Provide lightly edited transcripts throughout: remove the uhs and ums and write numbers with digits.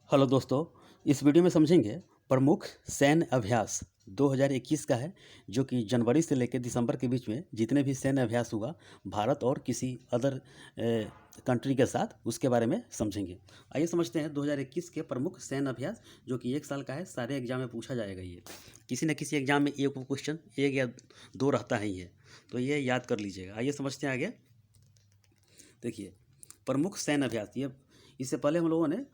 Hello दोस्तों, इस video में समझेंगे प्रमुख सैन्य अभ्यास 2021 का है, जो कि जनवरी से लेकर दिसंबर के बीच में जितने भी सैन्य अभ्यास हुआ भारत और किसी अदर कंट्री के साथ, उसके बारे में समझेंगे। आइए समझते हैं 2021 के प्रमुख सैन्य अभ्यास, जो कि 1 साल का है। सारे एग्जाम में पूछा जाएगा। ये किसी न किसी एग्जाम में एक क्वेश्चन, एक या दो रहता ही है, तो ये याद कर लीजिएगा। आइए समझते हैं आगे। देखिए, प्रमुख सैन्य अभ्यास, ये इससे पहले हम लोगों ने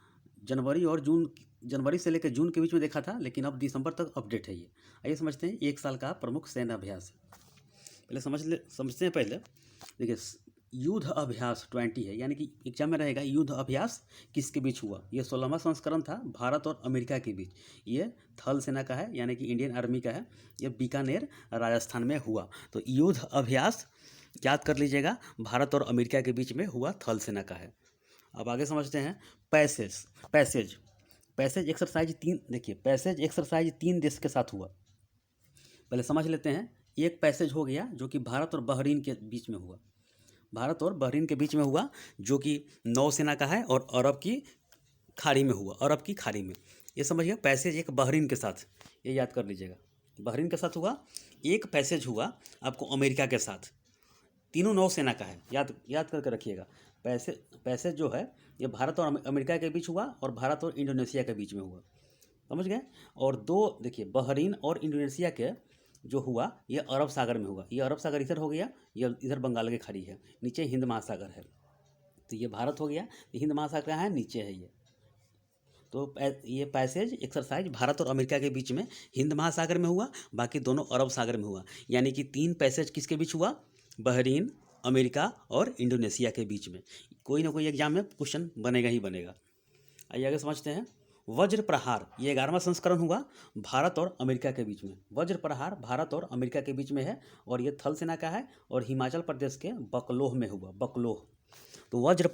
जनवरी से लेकर जून के बीच में देखा था, लेकिन अब दिसंबर तक अपडेट है ये। आइए समझते हैं 1 साल का प्रमुख सैन्य अभ्यास। पहले समझते हैं पहले। देखिए, युद्ध अभ्यास 20 है, यानी कि एग्जाम में रहेगा युद्ध अभ्यास किसके बीच हुआ। ये 16वां संस्करण था, भारत और अमेरिका के बीच। ये थल सेना का है, यानी कि इंडियन आर्मी का है। ये बीकानेर राजस्थान में हुआ। तो युद्ध अभ्यास याद कर लीजिएगा, भारत और अमेरिका के बीच में हुआ, थल सेना का है। अब आगे समझते हैं पैसेज एक्सरसाइज 3। देखिए, पैसेज एक्सरसाइज 3 देश के साथ हुआ। पहले समझ लेते हैं। एक पैसेज हो गया जो कि भारत और बहरीन के बीच में हुआ। भारत और बहरीन के बीच में हुआ, जो कि नौसेना का है, और अरब की खाड़ी में हुआ। अरब की खाड़ी में, ये समझिए पैसेज एक बहरीन के साथ, ये याद कर लीजिएगा। बहरीन के साथ हुआ। एक पैसेज हुआ आपको अमेरिका के साथ। तीनों नौसेना का है, याद करके रखिएगा। पैसेज जो है ये भारत और अमेरिका के बीच हुआ, और भारत और इंडोनेशिया के बीच में हुआ। समझ गए। और दो, देखिए, बहरीन और इंडोनेशिया के जो हुआ, ये अरब सागर में हुआ। ये अरब सागर इधर हो गया, ये इधर बंगाल की खाड़ी है, नीचे हिंद महासागर है। तो ये भारत हो गया, हिंद महासागर कहाँ है, नीचे है ये। तो ये पैसेज एक्सरसाइज भारत और अमेरिका के बीच में हिंद महासागर में हुआ, बाकी दोनों अरब सागर में हुआ। यानी कि 3 पैसेज किसके बीच हुआ, बहरीन, अमेरिका और इंडोनेशिया के बीच में। कोई ना कोई एग्जाम में क्वेश्चन बनेगा ही बनेगा। आइए आगे समझते हैं। वज्र प्रहार, ये 11वां संस्करण हुआ, भारत और अमेरिका के बीच में। वज्र प्रहार भारत और अमेरिका के बीच में है, और ये थल सेना का है, और हिमाचल प्रदेश के बकलोह में हुआ। बकलोह। तो वज्र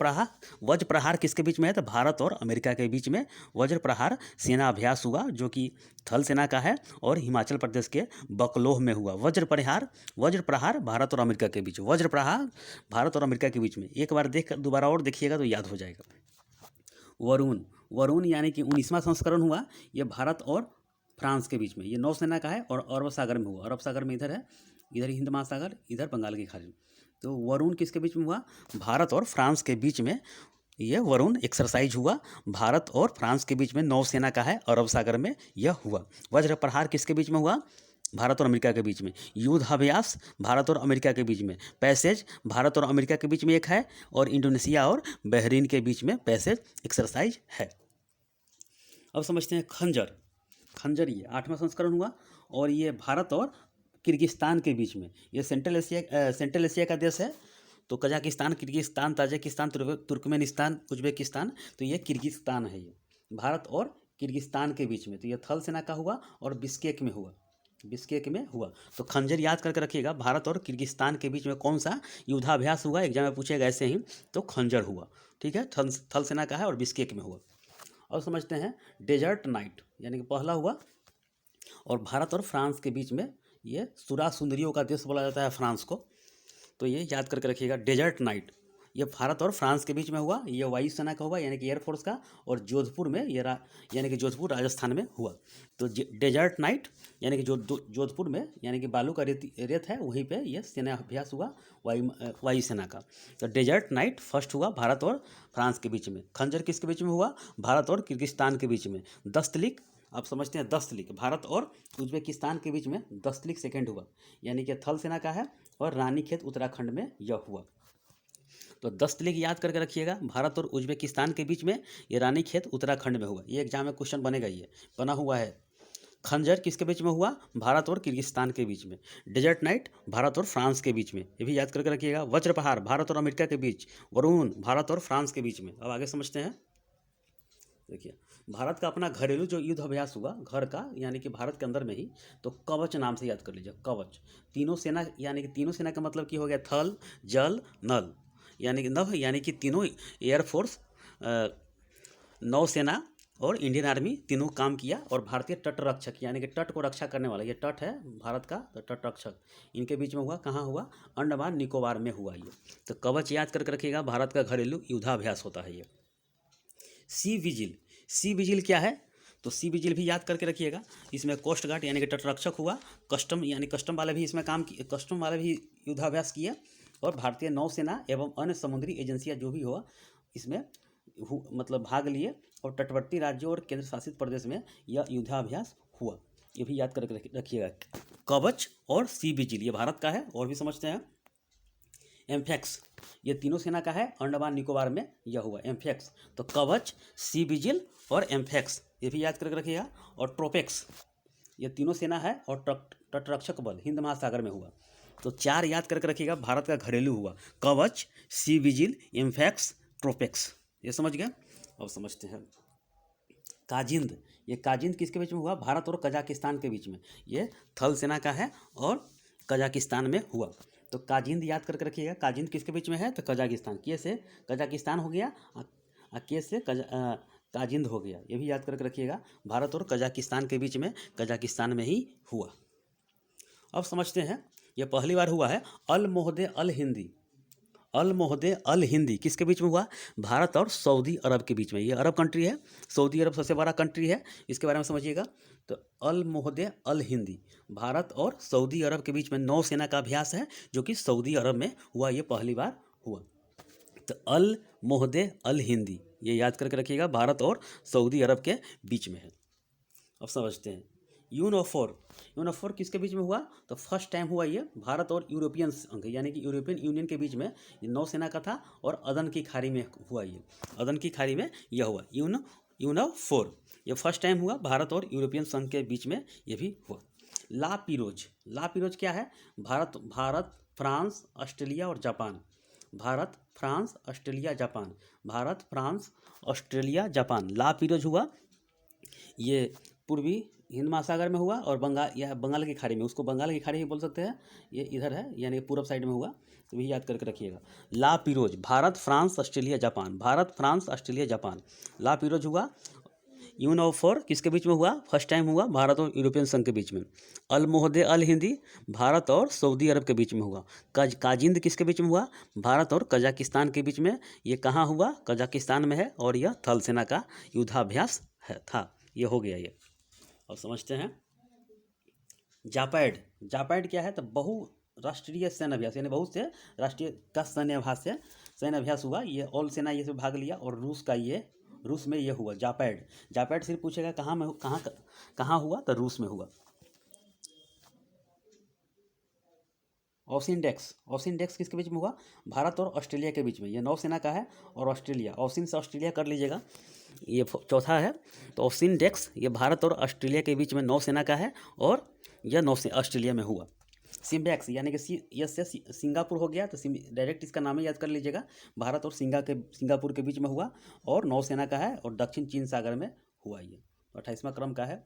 प्रहार किसके बीच में है, तो भारत और अमेरिका के बीच में वज्र प्रहार सेना अभ्यास हुआ, जो कि थल सेना का है, और हिमाचल प्रदेश के बकलोह में हुआ। वज्र प्रहार भारत और अमेरिका के बीच, वज्र प्रहार भारत और अमेरिका के बीच में। एक बार दोबारा और देखिएगा तो याद हो जाएगा। वरुण यानी कि 19वां संस्करण हुआ। ये भारत और फ्रांस के बीच में, ये नौसेना का है, और अरब सागर में हुआ। अरब सागर में इधर है, इधर हिंद महासागर, इधर बंगाल की खाड़ी। तो वरुण किसके बीच में हुआ, भारत और फ्रांस के बीच में। ये वरुण एक्सरसाइज हुआ, भारत और फ्रांस के बीच में, नौसेना का है, अरब सागर में यह हुआ। वज्र प्रहार किसके बीच में हुआ, भारत और अमेरिका के बीच में। युद्ध अभ्यास भारत और अमेरिका के बीच में। पैसेज भारत और अमेरिका के बीच में एक है, और इंडोनेशिया और बहरीन के बीच में पैसेज एक्सरसाइज है। अब समझते हैं खंजर ये 8वां संस्करण हुआ, और ये भारत और किर्गिस्तान के बीच में। ये सेंट्रल एशिया का देश है। तो Kazakhstan, Kyrgyzstan, Tajikistan, Turkmenistan, Uzbekistan, तो ये किर्गिस्तान है। ये भारत और किर्गिस्तान के बीच में। तो ये थल सेना का हुआ, और बिश्केक में हुआ। तो खंजर याद करके रखिएगा, भारत और किर्गिस्तान के बीच में कौन सा युद्धाभ्यास हुआ, एग्जाम में पूछेगा ऐसे ही। तो खंजर हुआ, ठीक है, थल सेना का है, और बिश्केक में हुआ। और समझते हैं डेजर्ट नाइट, यानी कि पहला हुआ, और भारत और फ्रांस के बीच में। ये सुरा सुंदरियों का देश बोला जाता है फ्रांस को। तो ये याद करके रखिएगा, डेजर्ट नाइट ये भारत और फ्रांस के बीच में हुआ। ये वायुसेना का हुआ, यानी कि एयरफोर्स का, और जोधपुर में यानी कि जोधपुर राजस्थान में हुआ। तो डेजर्ट नाइट यानी कि जोधपुर में, यानी कि बालू का रेत है, वहीं पे ये सेना अभ्यास हुआ, वायुसेना का। तो डेजर्ट नाइट फर्स्ट हुआ भारत और फ्रांस के बीच में। खंजर किसके बीच में हुआ, भारत और किर्गिस्तान के बीच में। दस्तलिक, आप समझते हैं, दस्तलिक भारत और उज्बेकिस्तान के बीच में। दस्तलिक सेकेंड हुआ, यानी कि थल सेना का है, और रानीखेत उत्तराखंड में यह हुआ। तो दस्तलिक याद करके रखिएगा, भारत और उज्बेकिस्तान के बीच में, ये रानीखेत उत्तराखंड में हुआ। ये एग्जाम में क्वेश्चन बनेगा, ये बना हुआ है। खंजर किसके बीच में हुआ, भारत और किर्गिस्तान के बीच में। डेजर्ट नाइट भारत और फ्रांस के बीच में, ये भी याद करके रखिएगा। वज्रप्रहार भारत और अमेरिका के बीच। वरुण भारत और फ्रांस के बीच में। अब आगे समझते हैं। देखिए, भारत का अपना घरेलू जो युद्ध अभ्यास हुआ, घर का, यानी कि भारत के अंदर में ही, तो कवच नाम से याद कर लीजिए। कवच तीनों सेना, यानी कि तीनों सेना का मतलब क्या हो गया, थल, जल, नल, यानी कि नभ, यानी कि तीनों एयरफोर्स, नौसेना और इंडियन आर्मी तीनों काम किया। और भारतीय तट रक्षक, यानी कि तट को रक्षा करने वाला, ये तट है भारत का, तो तट रक्षक इनके बीच में हुआ। कहाँ हुआ, अंडमान निकोबार में हुआ ये। तो कवच याद करके रखिएगा, भारत का घरेलू युद्धाभ्यास होता है ये। सी सी विजिल क्या है? तो सी विजिल भी याद करके रखिएगा। इसमें कोस्ट गार्ड यानी कि तटरक्षक हुआ, कस्टम यानी कस्टम वाले भी इसमें काम किए, कस्टम वाले भी युद्धाभ्यास किए, और भारतीय नौसेना एवं अन्य समुद्री एजेंसियां जो भी हुआ इसमें मतलब भाग लिए, और तटवर्ती राज्यों और केंद्र शासित प्रदेश में यह युद्धाभ्यास हुआ। ये भी याद करके रखिएगा। कवच और सी विजिल ये भारत का है। और भी समझते हैं। एम्फेक्स ये तीनों सेना का है, अंडमान निकोबार में यह हुआ एम्फेक्स। तो कवच, सी विजिल और एम्फेक्स ये भी याद करके रखिएगा। और ट्रोपेक्स ये तीनों सेना है, और तटरक्षक बल हिंद महासागर में हुआ। तो 4 याद करके रखिएगा। भारत का घरेलू हुआ कवच, सी विजिल, एम्फेक्स, ट्रोपेक्स। ये समझ गए। अब समझते हैं काजिंद। ये काजिंद किसके बीच में हुआ? भारत और कजाकिस्तान के बीच में। ये थल सेना का है और कजाकिस्तान में हुआ। तो काजिंद याद करके रखिएगा। काजिंद किसके बीच में है? तो कजाकिस्तान। के से कजाकिस्तान हो गया, के से काजिंद हो गया। ये भी याद करके रखिएगा। भारत और कजाकिस्तान के बीच में, कजाकिस्तान में ही हुआ। अब समझते हैं। ये पहली बार हुआ है अल मोहदे अल हिंदी। अल मोहदे अल हिंदी किसके बीच में हुआ? भारत और सऊदी अरब के बीच में। ये अरब कंट्री है, सऊदी अरब सबसे बड़ा कंट्री है, इसके बारे में समझिएगा। तो अल मोहदे अल हिंदी भारत और सऊदी अरब के बीच में नौसेना का अभ्यास है, जो कि सऊदी अरब में हुआ। ये पहली बार हुआ। तो अल मोहदे अल हिंदी ये याद करके रखिएगा, भारत और सऊदी अरब के बीच में है। अब समझते हैं यूनोफोर। यूनोफोर किसके बीच में हुआ? तो फर्स्ट टाइम हुआ ये भारत और यूरोपियन संघ यानी कि यूरोपियन यूनियन के बीच में। ये नौसेना का था, और अदन की खाड़ी में हुआ। ये अदन की खाड़ी में यह हुआ यूनोफोर। ये फर्स्ट टाइम हुआ भारत और यूरोपियन संघ के बीच में, ये भी हुआ। ला पिरोज। ला पिरोज क्या है? भारत, फ्रांस, ऑस्ट्रेलिया और Japan. Bharat, France, Australia, Japan. Bharat, France, Australia, Japan. La Perouse हुआ। ये पूर्वी हिंद महासागर में हुआ, और बंगाल की खाड़ी में। उसको बंगाल की खाड़ी भी बोल सकते हैं। ये इधर है यानी पूर्व साइड में हुआ। तो भी याद करके रखिएगा। La Perouse Bharat, France, Australia, Japan. Bharat, France, Australia, Japan. La Perouse हुआ। यूनोफोर किसके बीच में हुआ? फर्स्ट टाइम हुआ भारत और यूरोपियन संघ के बीच में। अल मोहदे अल हिंदी भारत और सऊदी अरब के बीच में हुआ। काजिंद किसके बीच में हुआ? भारत और कजाकिस्तान के बीच में। ये कहाँ हुआ? कजाकिस्तान में है, और यह थल सेना का युद्धाभ्यास था। ये हो गया ये। और समझते हैं जापैड। जापैड क्या है? तो बहुराष्ट्रीय सैन्य अभ्यास यानी बहुत से राष्ट्रीय का सैन्य अभ्यास हुआ। ये ऑल सेना ये से भाग लिया, और रूस में ये हुआ जापैड। जापैड सिर्फ पूछेगा कहाँ हुआ? तो रूस में हुआ। ऑसिनडेक्स किसके बीच में हुआ? भारत और ऑस्ट्रेलिया के बीच में। ये नौसेना का है, और ऑस्ट्रेलिया, ऑसिन से ऑस्ट्रेलिया कर लीजिएगा। ये चौथा है। तो ऑसिनडेक्स ये भारत और ऑस्ट्रेलिया के बीच में नौसेना का है, और यह ऑस्ट्रेलिया में हुआ। सिम्बैक्स यानी कि यस से सिंगापुर हो गया। तो डायरेक्ट इसका नाम ही याद कर लीजिएगा। भारत और सिंगापुर के बीच में हुआ, और नौसेना का है, और दक्षिण चीन सागर में हुआ। ये 28वां क्रम का है।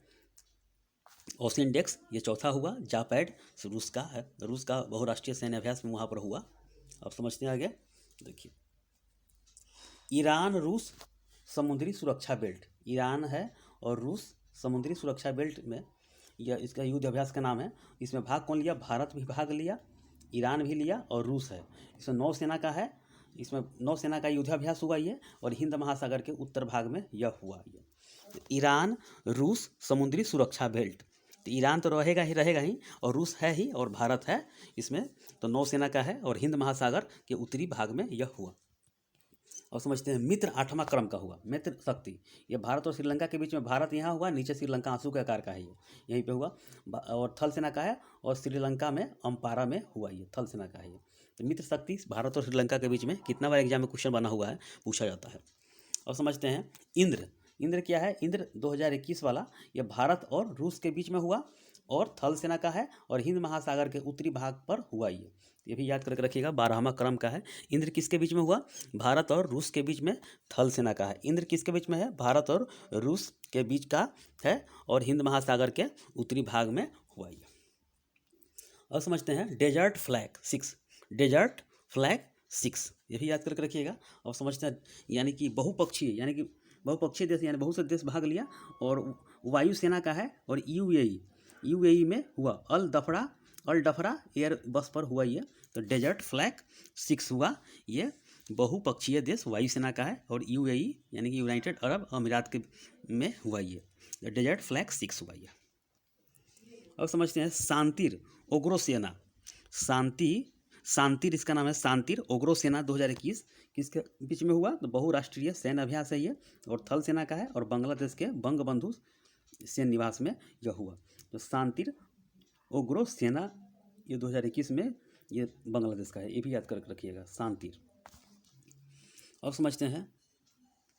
ओसिनडेक्स ये चौथा हुआ। जापैड रूस का है, रूस का बहुराष्ट्रीय सैन्य अभ्यास में वहाँ पर हुआ। अब समझते हैं आगे। देखिए ईरान रूस समुद्री सुरक्षा बेल्ट। ईरान है और रूस समुद्री सुरक्षा बेल्ट में यह इसका युद्ध अभ्यास का नाम है। इसमें भाग कौन लिया? भारत भी भाग लिया, ईरान भी लिया, और रूस है। इसमें नौसेना का है। इसमें नौसेना का युद्धाभ्यास हुआ ये, और हिंद महासागर के उत्तर भाग में यह हुआ ये। ईरान रूस समुद्री सुरक्षा बेल्ट। तो ईरान तो रहेगा ही, और रूस है ही, और भारत है इसमें। तो नौसेना का है, और हिंद महासागर के उत्तरी भाग में यह हुआ। और समझते हैं मित्र 8वां क्रम का हुआ। मित्र शक्ति ये भारत और श्रीलंका के बीच में। भारत यहाँ हुआ, नीचे श्रीलंका आंसू के आकार का है, ये यहीं पे हुआ। और थल सेना का है, और श्रीलंका में अम्पारा में हुआ। ये थल सेना का है ये। तो मित्र शक्ति भारत और श्रीलंका के बीच में कितना बार एग्जाम में क्वेश्चन बना हुआ है, पूछा जाता है। और समझते हैं इंद्र क्या है? इंद्र 2021 वाला ये भारत और रूस के बीच में हुआ, और थल सेना का है, और हिंद महासागर के उत्तरी भाग पर हुआ। ये भी याद करके रखिएगा। 12वां क्रम का है। इंद्र किसके बीच में हुआ? भारत और रूस के बीच में। थल सेना का है। इंद्र किसके बीच में है? भारत और रूस के बीच का है, और हिंद महासागर के उत्तरी भाग में हुआ। ये अब समझते हैं डेजर्ट फ्लैग 6। डेजर्ट फ्लैग 6 ये भी याद करके रखिएगा। और समझते हैं यानी कि बहुपक्षीय देश यानी बहुत से देश भाग लिया, और वायुसेना का है, और यूएई में हुआ। अल डफरा एयर बस पर हुआ ये। तो डेजर्ट फ्लैग 6 हुआ ये। बहुपक्षीय देश वायुसेना का है, और यूएई यानी कि यूनाइटेड अरब अमीरात के में हुआ ये। डेजर्ट फ्लैग 6 हुआ ये। अब समझते हैं शांतिर उग्रो सेना। शांतिर इसका नाम है, शांतिर उग्रो सेना 2021 किसके बीच में हुआ? तो बहुराष्ट्रीय सैन्य अभ्यास है ये, और थल सेना का है, और बांग्लादेश के बंगबंधु सैन्य निवास में यह हुआ। तो शांतिर उग्रो सेना ये 2021 में ये बांग्लादेश का है, ये भी याद कर रखिएगा, शांतिर। अब समझते हैं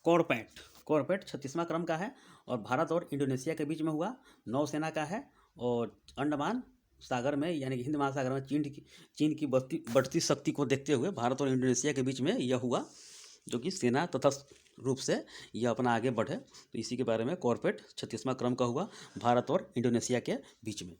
कॉर्पेट 36वां क्रम का है, और भारत और इंडोनेशिया के बीच में हुआ। नौसेना का है, और अंडमान सागर में यानी कि हिंद महासागर में चीन की बढ़ती शक्ति को देखते हुए भारत और इंडोनेशिया के बीच में यह हुआ, जो कि सेना तथा रूप से यह अपना आगे बढ़े। तो इसी के बारे में कॉर्पेट 36वां क्रम का हुआ भारत और इंडोनेशिया के बीच में।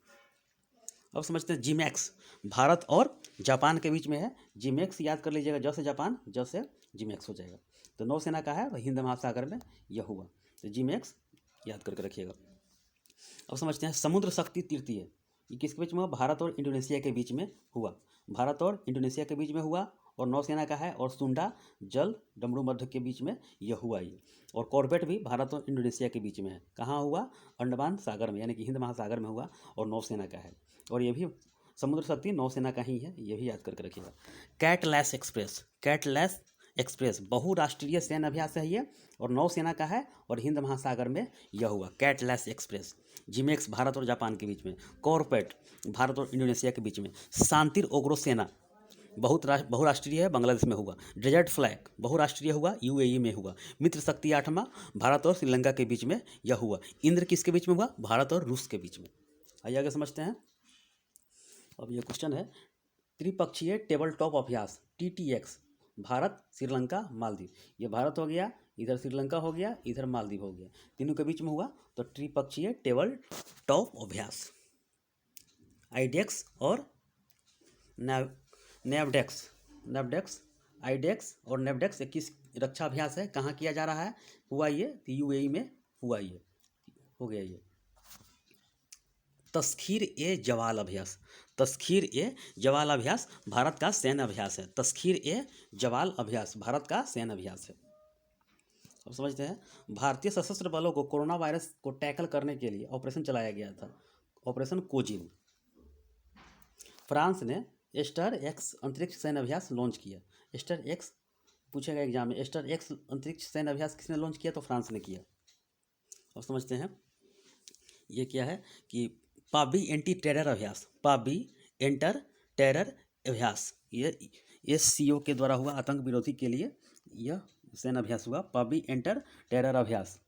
अब समझते हैं जीमैक्स, भारत और जापान के बीच में है। जीमैक्स याद कर लीजिएगा, जैसे जापान जैसे जीमैक्स हो जाएगा। तो नौसेना का है, वह हिंद महासागर में यह हुआ। तो जीमैक्स याद करके रखिएगा। अब समझते हैं समुद्र शक्ति तृतीय, ये किसके बीच में हुआ? भारत और इंडोनेशिया के बीच में हुआ। भारत और इंडोनेशिया के बीच में हुआ, और नौसेना का है, और सुंडा जल डमरू मध्य के बीच में यह हुआ ये। और कॉर्बेट भी भारत और इंडोनेशिया के बीच में है। कहाँ हुआ? अंडमान सागर में यानी कि हिंद महासागर में हुआ, और नौसेना का है। और ये भी समुद्र शक्ति नौसेना का ही है, ये भी याद करके रखिएगा। कैटलैस एक्सप्रेस बहुराष्ट्रीय सैन्य अभ्यास है ये, और नौसेना का है, और हिंद महासागर में यह हुआ कैटलैस एक्सप्रेस। जिमेक्स भारत और जापान के बीच में। कॉर्पेट भारत और इंडोनेशिया के बीच में। शांतिर उग्रो सेना बहुराष्ट्रीय है, बांग्लादेश में हुआ। डेजर्ट फ्लैग बहुराष्ट्रीय हुआ, यूएई में हुआ। मित्र शक्ति 8वां भारत और श्रीलंका के बीच में यह हुआ। इंद्र किसके बीच में हुआ? भारत और रूस के बीच में। आइए आगे समझते हैं। अब यह क्वेश्चन है, त्रिपक्षीय टेबल टॉप अभ्यास TTX भारत श्रीलंका मालदीव। ये भारत हो गया, इधर श्रीलंका हो गया, इधर मालदीव हो गया, तीनों के बीच में हुआ। तो त्रिपक्षीय टेबल टॉप अभ्यास आईडेक्स और नेवडेक्स आईडेक्स और नेवडेक्स 21 रक्षा अभ्यास है। कहाँ किया जा रहा है? हुआ ये यूएई में हुआ, ये हो गया ये। तस्खीर ए जवाल अभ्यास भारत का सैन्य अभ्यास है। तस्खीर ए जवाल अभ्यास भारत का सैन्य अभ्यास है। अब समझते हैं, भारतीय सशस्त्र बलों को कोरोना वायरस को टैकल करने के लिए ऑपरेशन चलाया गया था, ऑपरेशन कोजिन। फ्रांस ने एस्टर एक्स अंतरिक्ष सैन्य अभ्यास लॉन्च किया। एस्टर एक्स पूछेगा एग्जाम में, एस्टर एक्स अंतरिक्ष सैन्य अभ्यास किसने लॉन्च किया? तो फ्रांस ने किया। अब समझते हैं, ये क्या है कि पाबी एंटी टेरर अभ्यास, पाबी एंटर टेरर अभ्यास, ये SCO के द्वारा हुआ, आतंक विरोधी के लिए यह सैन्य अभ्यास हुआ। पाबी एंटर टेरर अभ्यास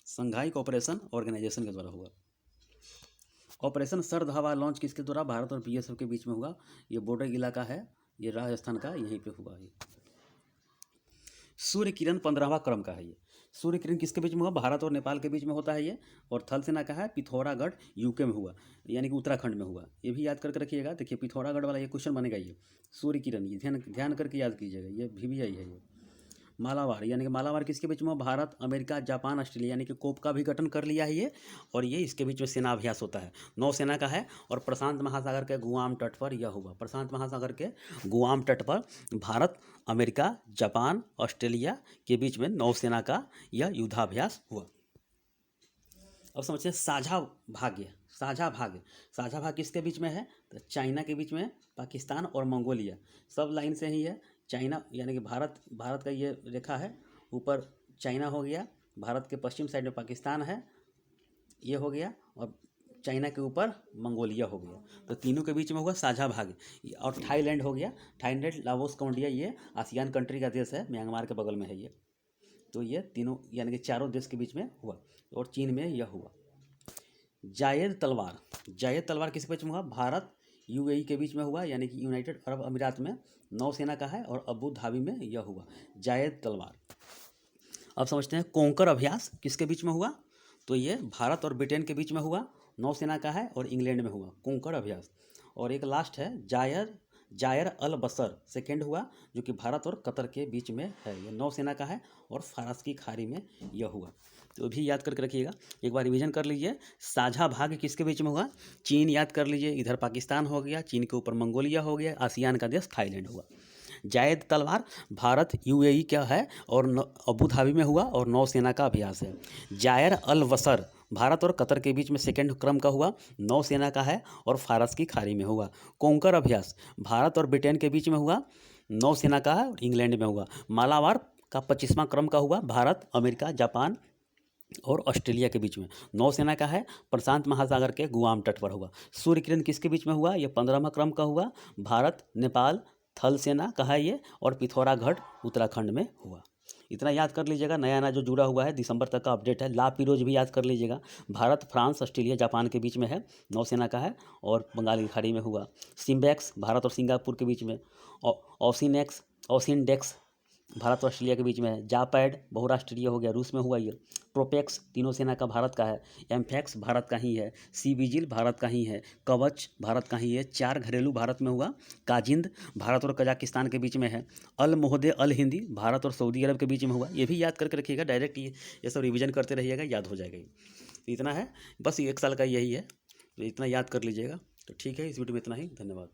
संघाई कोऑपरेशन ऑर्गेनाइजेशन के द्वारा हुआ। ऑपरेशन सर्द हवा लॉन्च किसके द्वारा? भारत और BSF के बीच में हुआ। ये बॉर्डर इलाका है, ये राजस्थान का, यहीं पे हुआ है। सूर्य किरण 15वां क्रम का है ये। सूर्य किरण किसके बीच में हुआ? भारत और नेपाल के बीच में होता है ये। और थल सेना का है, पिथौरागढ़ यूके में हुआ, यानी कि उत्तराखंड में हुआ। ये भी याद करके रखिएगा। देखिए पिथौरागढ़ वाला ये क्वेश्चन बनेगा, ये सूर्य किरण, ये ध्यान करके याद कीजिएगा, ये VVI है ये। मालाबार यानी कि मालाबार किसके बीच में? भारत, अमेरिका, जापान, ऑस्ट्रेलिया, यानी कि कोप का भी गठन कर लिया है ये। और ये इसके बीच में सेना अभ्यास होता है। नौसेना का है, और प्रशांत महासागर के गुआम तट पर यह हुआ। प्रशांत महासागर के गुआम तट पर भारत, अमेरिका, जापान, ऑस्ट्रेलिया के बीच में नौसेना का यह युद्धाभ्यास हुआ। अब समझते हैं साझा भाग्य किसके बीच में है? तो चाइना के बीच में, पाकिस्तान और मंगोलिया सब लाइन से ही है। चाइना यानी कि भारत का ये रेखा है, ऊपर चाइना हो गया, भारत के पश्चिम साइड में पाकिस्तान है, ये हो गया, और चाइना के ऊपर मंगोलिया हो गया। तो तीनों के बीच में हुआ साझा भाग्य। और थाईलैंड हो गया, थाईलैंड, लाओस, कंबोडिया, ये आसियान कंट्री का देश है, म्यांमार के बगल में है ये। तो ये तीनों यानी कि चारों देश के बीच में हुआ, और चीन में यह हुआ। जायद तलवार किसके बीच में हुआ? भारत यूएई के बीच में हुआ, यानी कि यूनाइटेड अरब अमीरात में। नौसेना का है, और अबू धाबी में यह हुआ जायद तलवार। अब समझते हैं कोंकर अभ्यास किसके बीच में हुआ? तो ये भारत और ब्रिटेन के बीच में हुआ। नौसेना का है, और इंग्लैंड में हुआ कोंकर अभ्यास। और एक लास्ट है जायर अल बसर सेकेंड हुआ, जो कि भारत और कतर के बीच में है। यह नौसेना का है, और फारस की खाड़ी में यह हुआ। तो भी याद करके रखिएगा, एक बार रिवीजन कर लीजिए। साझा भाग्य किसके बीच में हुआ? चीन याद कर लीजिए, इधर पाकिस्तान हो गया, चीन के ऊपर मंगोलिया हो गया, आसियान का देश थाईलैंड हुआ। जायद तलवार, भारत यूएई क्या है और अबू धाबी में हुआ और नौसेना का अभ्यास है। जायर अल वसर भारत और कतर के बीच में सेकेंड क्रम का हुआ, नौसेना का है और फारस की खाड़ी में हुआ। कोंकर अभ्यास भारत और ब्रिटेन के बीच में हुआ, नौसेना का है और इंग्लैंड में हुआ। मालाबार का 25वां क्रम का हुआ, भारत, अमेरिका, जापान और ऑस्ट्रेलिया के बीच में, नौसेना का है, प्रशांत महासागर के गुआम तट पर हुआ। सूर्य किरण किसके बीच में हुआ, ये 15वां क्रम का हुआ, भारत, नेपाल, थल सेना का है ये, और पिथौरागढ़ उत्तराखंड में हुआ। इतना याद कर लीजिएगा। नया नया जो जुड़ा हुआ है दिसंबर तक का अपडेट है। ला पिरोज भी याद कर लीजिएगा। भारत, फ्रांस, ऑस्ट्रेलिया, जापान के बीच में है, नौसेना का है और बंगाल की खाड़ी में हुआ। सिम्बैक्स भारत और सिंगापुर के बीच में। ओसिनेक्स ओसिनडेक्स भारत और ऑस्ट्रेलिया के बीच में है। जापैड बहुराष्ट्रीय हो गया, रूस में हुआ ये। ट्रोपेक्स तीनों सेना का भारत का है। एम्फैक्स भारत का ही है। सी विजिल भारत का ही है। कवच भारत का ही है। 4 घरेलू भारत में हुआ। काजिंद भारत और कजाकिस्तान के बीच में है। अल मोहदे अल हिंदी भारत और सऊदी अरब के बीच में हुआ। ये भी याद करके रखिएगा, डायरेक्ट ये सब रिवीजन करते रहिएगा, याद हो जाएगा। तो इतना है, बस 1 साल का यही है, तो इतना याद कर लीजिएगा। तो ठीक है, इस वीडियो में इतना ही। धन्यवाद।